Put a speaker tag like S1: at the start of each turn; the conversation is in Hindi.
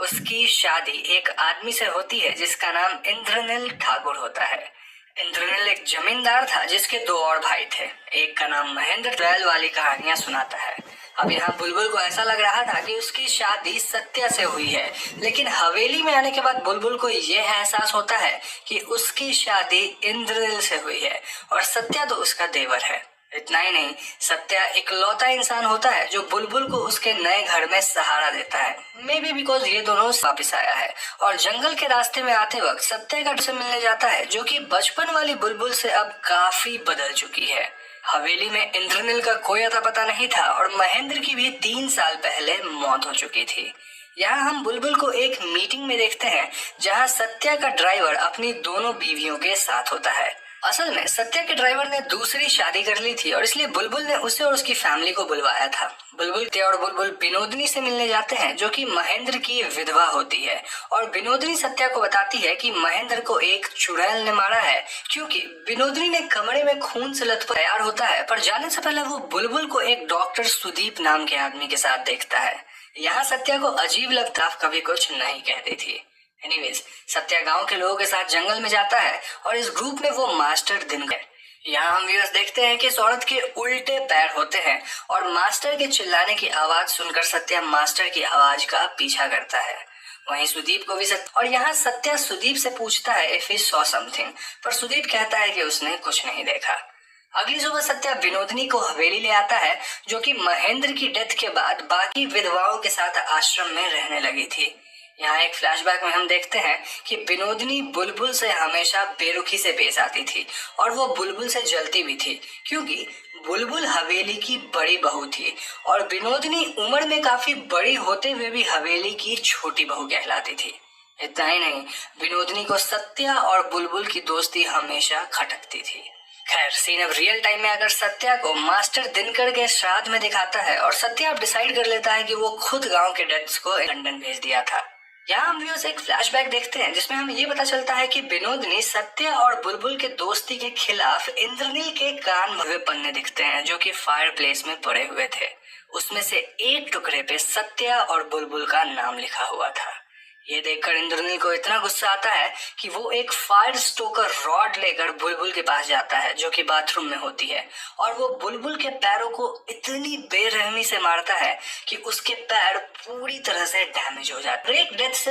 S1: उसकी शादी एक आदमी से होती है जिसका नाम इंद्रनील ठाकुर होता है। इंद्रनील एक जमींदार था जिसके दो और भाई थे। एक का नाम महेंद्र बैल वाली कहानियां सुनाता है। अब यहाँ बुलबुल को ऐसा लग रहा था कि उसकी शादी सत्या से हुई है, लेकिन हवेली में आने के बाद बुलबुल को यह एहसास होता है कि उसकी शादी इंद्रनील से हुई है और सत्या तो उसका देवर है। इतना ही नहीं, सत्या इकलौता इंसान होता है जो बुलबुल को उसके नए घर में सहारा देता है। मे बी बिकॉज ये दोनों वापिस आया है और जंगल के रास्ते में आते वक्त सत्या का से मिलने जाता है जो कि बचपन वाली बुलबुल से अब काफी बदल चुकी है। हवेली में इंद्रनील का कोई अता पता नहीं था और महेंद्र की भी 3 साल पहले मौत हो चुकी थी। यहाँ हम बुलबुल को एक मीटिंग में देखते हैं जहाँ सत्या का ड्राइवर अपनी दोनों बीवियों के साथ होता है। असल में सत्या के ड्राइवर ने दूसरी शादी कर ली थी और इसलिए बुलबुल ने उसे और उसकी फैमिली को बुलवाया था। बुलबुल विनोदनी से मिलने जाते हैं जो कि महेंद्र की विधवा होती है और विनोदनी सत्या को बताती है कि महेंद्र को एक चुड़ैल ने मारा है, क्योंकि विनोदनी ने कमरे में खून से लथपथ तैयार होता है पर जाने से पहले वो बुलबुल को एक डॉक्टर सुदीप नाम के आदमी के साथ देखता है। यहाँ सत्या को अजीब लगता, कभी कुछ नहीं कहती थी। एनीवेज, सत्या गांव के लोगों के साथ जंगल में जाता है और इस ग्रुप में वो मास्टर दिनकर। यहाँ हम व्यूअर्स देखते हैं कि इस औरत के उल्टे पैर होते हैं और मास्टर के चिल्लाने की आवाज सुनकर सत्या मास्टर की आवाज का पीछा करता है। वहीं सुदीप को भी और यहाँ सत्या सुदीप से पूछता है इफ ही सॉ समथिंग, पर सुदीप कहता है कि उसने कुछ नहीं देखा। अगली सुबह सत्या विनोदनी को हवेली ले आता है जो कि महेंद्र की डेथ के बाद बाकी विधवाओं के साथ आश्रम में रहने लगी थी। यहाँ एक फ्लैशबैक में हम देखते हैं कि विनोदनी बुलबुल से हमेशा बेरुखी से पेश आती थी और वो बुलबुल से जलती भी थी, क्योंकि बुलबुल हवेली की बड़ी बहू थी और विनोदनी उम्र में काफी बड़ी होते हुए भी हवेली की छोटी बहू कहलाती थी। इतना ही नहीं, विनोदनी को सत्या और बुलबुल की दोस्ती हमेशा खटकती थी। खैर, सीन अब रियल टाइम में आकर सत्या को मास्टर दिनकर के श्राद्ध में दिखाता है और सत्या अब डिसाइड कर लेता है कि वो खुद गांव के डेथ्स को लंदन भेज दिया था। यहाँ हम व्यूअर्स एक फ्लैशबैक देखते हैं जिसमें हमें ये पता चलता है कि विनोदनी सत्या और बुलबुल के दोस्ती के खिलाफ इंद्रनील के कान हुए पन्ने दिखते हैं जो कि फायर प्लेस में पड़े हुए थे। उसमें से एक टुकड़े पे सत्या और बुलबुल का नाम लिखा हुआ था। ये देखकर इंद्रनील को इतना गुस्सा आता है कि वो एक फायर स्टोकर रॉड लेकर बुलबुल के पास जाता है जो कि बाथरूम में होती है और वो बुलबुल के पैरों को इतनी बेरहमी से मारता है कि उसके पैर पूरी तरह से डैमेज हो जाते हैं। एक डेथ से